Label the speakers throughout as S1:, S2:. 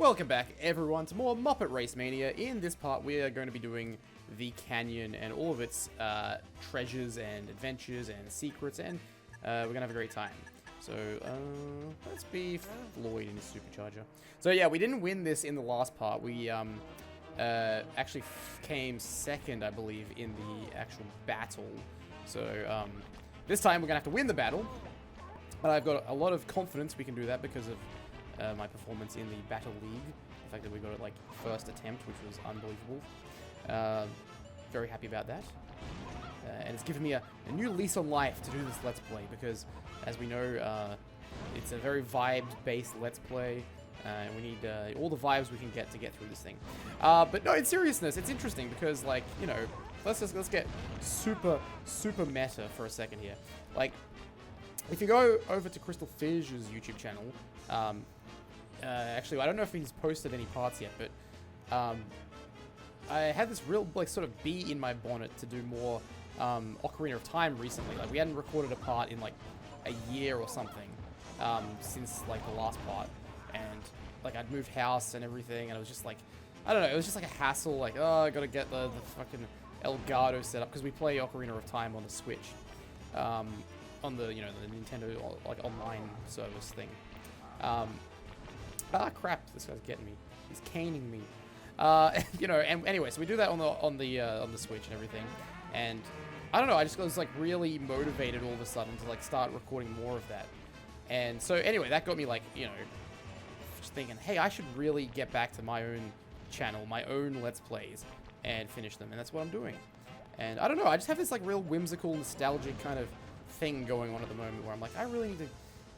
S1: Welcome back, everyone, to more Muppet Racemania. In this part, we are going to be doing the canyon and all of its treasures and adventures and secrets, and we're going to have a great time. So, let's be Floyd in his supercharger. So, yeah, we didn't win this in the last part. We actually came second, I believe, in the actual battle. So, this time we're going to have to win the battle. But I've got a lot of confidence we can do that because of my performance in the Battle League. The fact that we got it like first attempt, which was unbelievable. Very happy about that. And it's given me a new lease on life to do this Let's Play because, as we know, it's a very vibe-based Let's Play. And we need all the vibes we can get to get through this thing. But no, in seriousness, it's interesting because, like, you know, let's get super meta for a second here. Like, if you go over to Crystal Fish's YouTube channel, actually, I don't know if he's posted any parts yet, but I had this real, like, sort of bee in my bonnet to do more Ocarina of Time recently. Like, we hadn't recorded a part in, like, a year or something since, like, the last part. And, like, I'd moved house and everything, and it was just, like, I don't know, it was just, like, a hassle. Like, oh, I gotta get the fucking Elgato set up, because we play Ocarina of Time on the Switch. On the, you know, the Nintendo, like, online service thing. Crap, this guy's getting me. He's caning me. You know, and anyway, so we do that on the Switch and everything. And I don't know, I just was, like, really motivated all of a sudden to, like, start recording more of that. And so anyway, that got me, like, you know, just thinking, hey, I should really get back to my own channel, my own Let's Plays, and finish them. And that's what I'm doing. And I don't know, I just have this, like, real whimsical, nostalgic kind of thing going on at the moment where I'm like, I really need to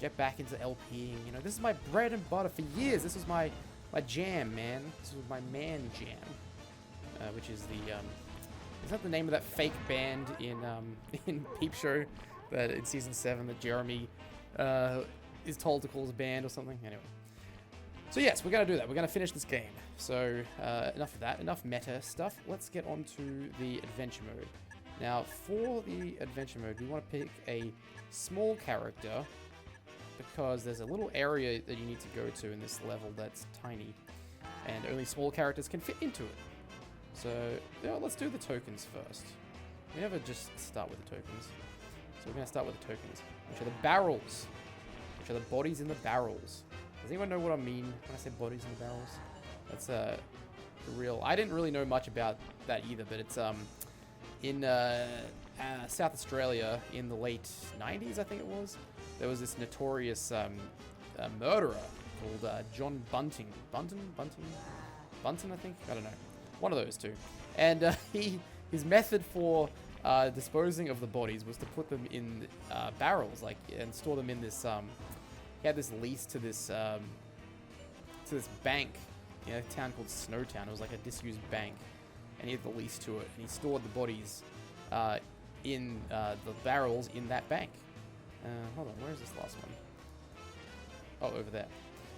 S1: get back into LPing. You know, this is my bread and butter for years. This was my jam, man. This was my man jam, which is the is that the name of that fake band in Peep Show that in season 7 that Jeremy is told to call his band or something? Anyway, so yes, we're gonna do that. We're gonna finish this game. So enough of that. Enough meta stuff. Let's get on to the adventure mode. Now, for the adventure mode, we want to pick a small character because there's a little area that you need to go to in this level that's tiny, and only small characters can fit into it. So, yeah, let's do the tokens first. We never just start with the tokens. So we're going to start with the tokens, which are the barrels, which are the bodies in the barrels. Does anyone know what I mean when I say bodies in the barrels? That's real. I didn't really know much about that either, but it's in South Australia in the late 90s, I think it was, there was this notorious murderer called John Bunting. Bunting, I think? I don't know. One of those two. And his method for disposing of the bodies was to put them in barrels, like, and store them in this, he had this lease to this bank in a town called Snowtown. It was like a disused bank. And he had the lease to it, and he stored the bodies in the barrels in that bank. Hold on, where is this last one? Oh, over there.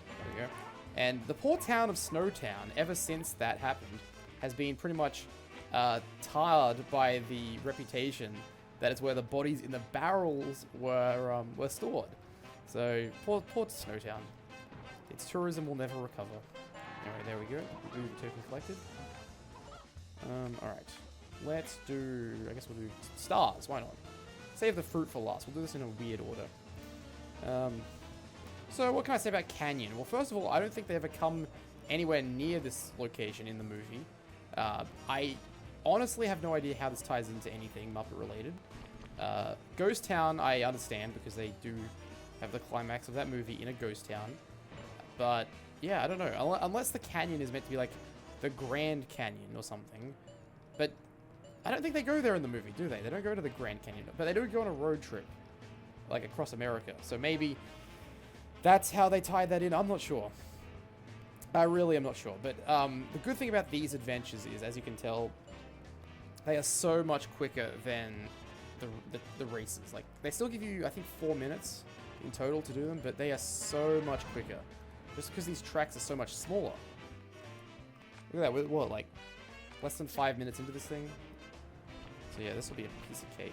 S1: There we go. And the poor town of Snowtown, ever since that happened, has been pretty much tarred by the reputation that it's where the bodies in the barrels were stored. So, poor Snowtown. Its tourism will never recover. Anyway, there we go. Blue token collected. Alright. Let's do... I guess we'll do stars. Why not? Save the fruit for last. We'll do this in a weird order. So, what can I say about Canyon? Well, first of all, I don't think they ever come anywhere near this location in the movie. I honestly have no idea how this ties into anything Muppet-related. Ghost Town, I understand, because they do have the climax of that movie in a ghost town. But, yeah, I don't know. Unless the canyon is meant to be, like, the Grand Canyon or something. But I don't think they go there in the movie, do they? They don't go to the Grand Canyon. But they do go on a road trip, like, across America. So maybe that's how they tied that in. I'm not sure. I really am not sure. But the good thing about these adventures is, as you can tell, they are so much quicker than the races. Like, they still give you, I think, 4 minutes in total to do them, but they are so much quicker. Just because these tracks are so much smaller. Look at that, what, like, less than 5 minutes into this thing? So yeah, this will be a piece of cake.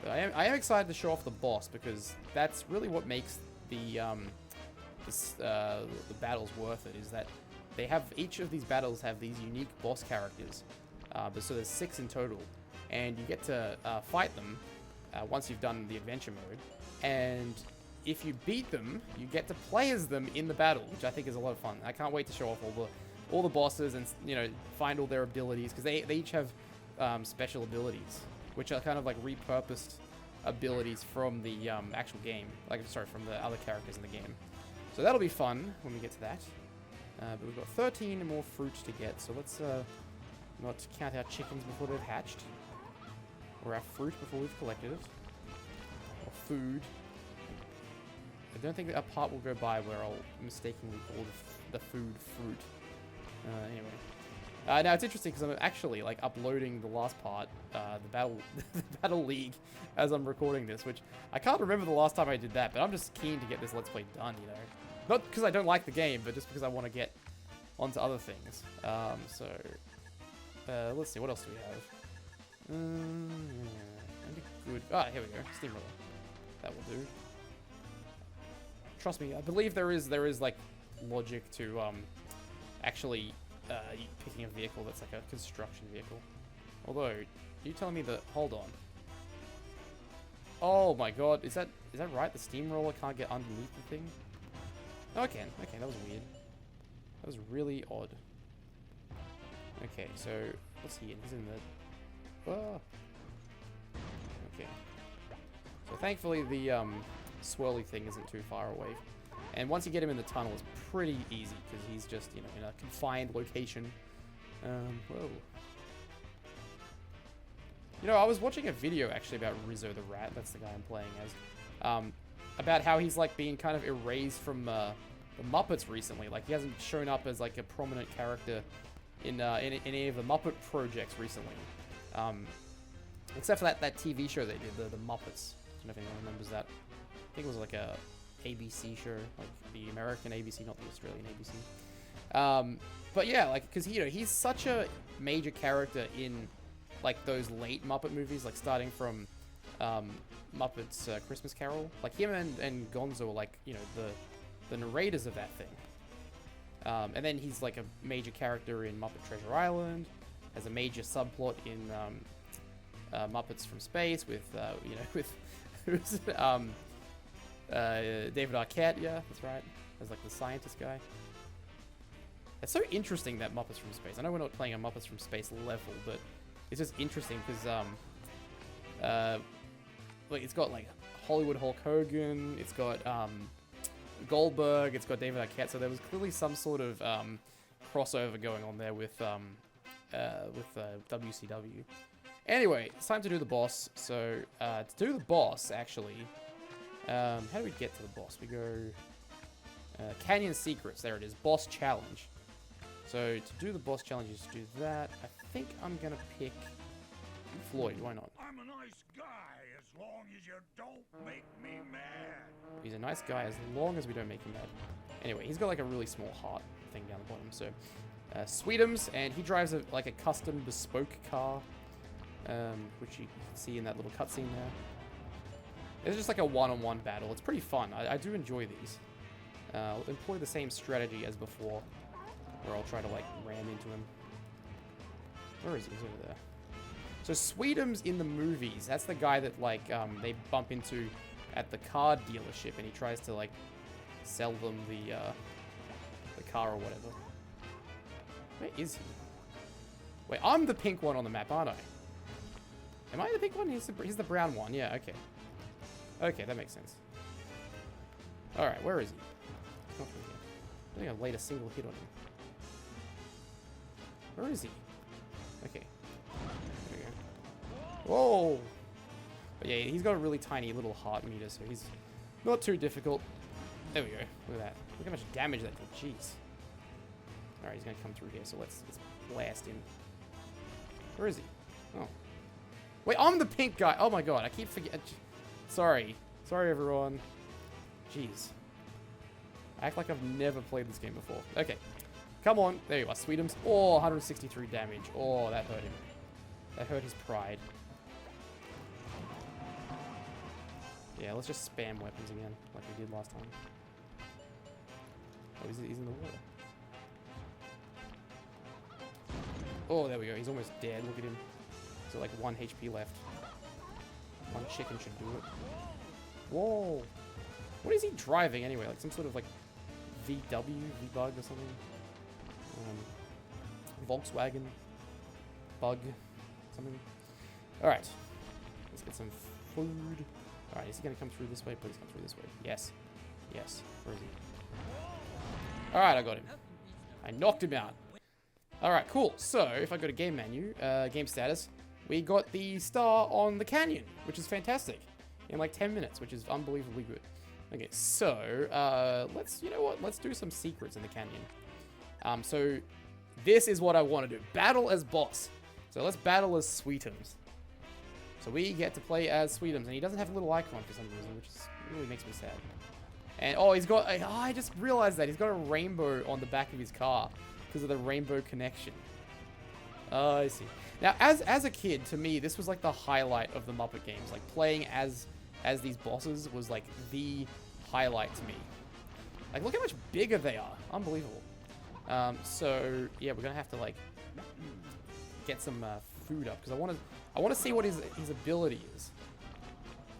S1: But I am excited to show off the boss, because that's really what makes the battles worth it, is that they have, each of these battles have these unique boss characters. But so there's 6 in total. And you get to fight them once you've done the adventure mode. And if you beat them, you get to play as them in the battle, which I think is a lot of fun. I can't wait to show off all the bosses and, you know, find all their abilities, because they each have special abilities, which are kind of like repurposed abilities from the actual game. Like, sorry, from the other characters in the game. So that'll be fun when we get to that. But we've got 13 more fruit to get, so let's not count our chickens before they've hatched. Or our fruit before we've collected it. Or food. I don't think that a part will go by where I'll mistakenly call the food fruit. Anyway. Now it's interesting because I'm actually like uploading the last part, the battle league, as I'm recording this, which I can't remember the last time I did that, but I'm just keen to get this Let's Play done, you know. Not because I don't like the game, but just because I want to get onto other things. Let's see, what else do we have? Good. Ah, here we go. Steamroller. That will do. Trust me, I believe there is like logic to actually picking a vehicle that's like a construction vehicle. Although, are you telling me that? Hold on. Oh my god, is that right? The steamroller can't get underneath the thing? No, I can. Okay, that was weird. That was really odd. Okay, so what's he in? He's in the. Oh. Okay. So thankfully the swirly thing isn't too far away. And once you get him in the tunnel, it's pretty easy because he's just, you know, in a confined location. Whoa. You know, I was watching a video actually about Rizzo the Rat. That's the guy I'm playing as. About how he's like being kind of erased from the Muppets recently. Like he hasn't shown up as like a prominent character in any of the Muppet projects recently. Except for that TV show they did, the Muppets. I don't know if anyone remembers that. I think it was like a ABC show, like the American ABC, not the Australian ABC. But yeah, like, because, you know, he's such a major character in, like, those late Muppet movies, like, starting from Muppets Christmas Carol. Like, him and Gonzo are, like, you know, the narrators of that thing. And then he's, like, a major character in Muppet Treasure Island, has a major subplot in Muppets from Space with, you know, with who's David Arquette, yeah, that's right, as like the scientist guy. It's so interesting, that Muppets from Space. I know we're not playing a Muppets from Space level, but it's just interesting because like it's got like Hollywood Hulk Hogan, it's got Goldberg, it's got David Arquette, so there was clearly some sort of crossover going on there with WCW. Anyway, it's time to do the boss. So to do the boss, actually, how do we get to the boss? We go Canyon Secrets. There it is. Boss Challenge. So to do the boss challenge, you just do that. I think I'm gonna pick Floyd. Why not?
S2: I'm a nice guy as long as you don't make me mad.
S1: He's a nice guy as long as we don't make him mad. Anyway, he's got like a really small heart thing down the bottom. So Sweetums, and he drives like a custom bespoke car, which you can see in that little cutscene there. It's just like a one-on-one battle. It's pretty fun. I do enjoy these. I'll employ the same strategy as before, where I'll try to like ram into him. Where is he? He's over there. So Sweetums in the movies, that's the guy that like they bump into at the car dealership, and he tries to like sell them the car or whatever. Where is he? Wait, I'm the pink one on the map, aren't I? Am I the pink one? He's the brown one. Yeah, okay. Okay, that makes sense. Alright, where is he? He's not here. I think I've laid a single hit on him. Where is he? Okay. There we go. Whoa! But yeah, he's got a really tiny little heart meter, so he's not too difficult. There we go. Look at that. Look how much damage that did. Jeez. Alright, he's gonna come through here, so let's blast him. Where is he? Oh. Wait, I'm the pink guy! Oh my god, I keep forgetting. Sorry. Sorry, everyone. Jeez. I act like I've never played this game before. Okay. Come on. There you are, Sweetums. Oh, 163 damage. Oh, that hurt him. That hurt his pride. Yeah, let's just spam weapons again, like we did last time. Oh, he's in the water. Oh, there we go. He's almost dead. Look at him. He's got like 1 HP left. One chicken should do it. Whoa. What is he driving anyway? Like some sort of like VW, V-Bug or something? Volkswagen Bug something. Alright. Let's get some food. Alright, is he going to come through this way? Please come through this way. Yes. Yes. Where is he? Alright, I got him. I knocked him out. Alright, cool. So, if I go to game menu, game status, we got the star on the canyon, which is fantastic. In like 10 minutes, which is unbelievably good. Okay, so, let's, you know what? Let's do some secrets in the canyon. So, this is what I want to do. Battle as boss. So, let's battle as Sweetums. So, we get to play as Sweetums, and he doesn't have a little icon for some reason, which really makes me sad. And, oh, he's got, oh, I just realized that. He's got a rainbow on the back of his car because of the rainbow connection. Oh, I see. Now, as a kid, to me, this was like the highlight of the Muppet games. Like, playing as these bosses was like the highlight to me. Like, look how much bigger they are. Unbelievable. So, yeah, we're going to have to, like, get some food up because I want to see what his ability is.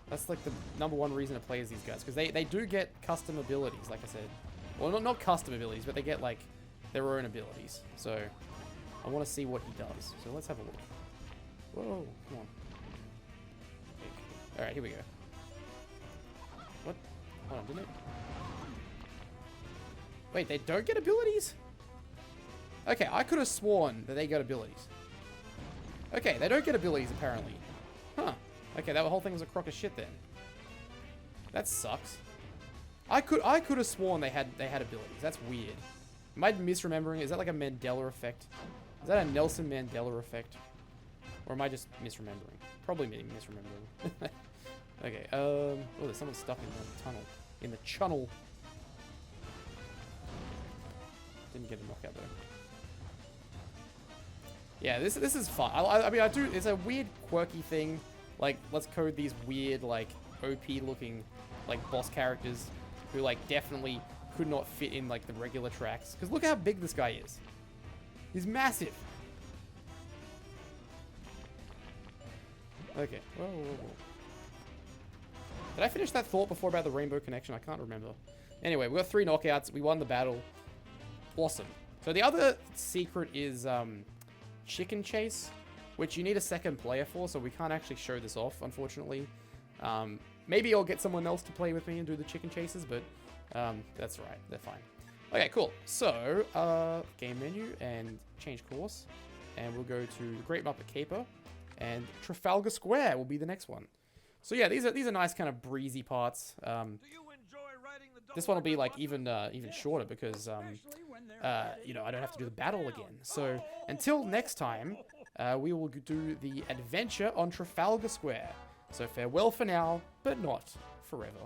S1: That's like the #1 reason to play as these guys, because they do get custom abilities, like I said. Well, not custom abilities, but they get like their own abilities. So I want to see what he does. So let's have a look. Whoa, come on. All right, here we go. What? Hold on, didn't it? Wait, they don't get abilities? Okay, I could have sworn that they got abilities. Okay, they don't get abilities apparently. Huh. Okay, that whole thing was a crock of shit then. That sucks. I could have sworn they had abilities. That's weird. Am I misremembering? Is that like a Mandela effect? Is that a Nelson Mandela effect? Or am I just misremembering? Probably misremembering. Okay, oh, there's someone stuck in the tunnel. In the channel. Didn't get a knockout though. Yeah, this is fun. I mean, it's a weird, quirky thing. Like, let's code these weird, like, OP-looking, like, boss characters who, like, definitely could not fit in, like, the regular tracks. Because look how big this guy is. He's massive. Okay. Whoa, whoa, whoa. Did I finish that thought before about the rainbow connection? I can't remember. Anyway, we got 3 knockouts. We won the battle. Awesome. So the other secret is, chicken chase, which you need a second player for, so we can't actually show this off, unfortunately. Maybe I'll get someone else to play with me and do the chicken chases, but that's right. They're fine. Okay, cool. So, game menu and change course. And we'll go to Great Muppet Caper. And Trafalgar Square will be the next one. So yeah, these are nice kind of breezy parts. This one will be like even shorter because you know, I don't have to do the battle again. So until next time, we will do the adventure on Trafalgar Square. So farewell for now, but not forever.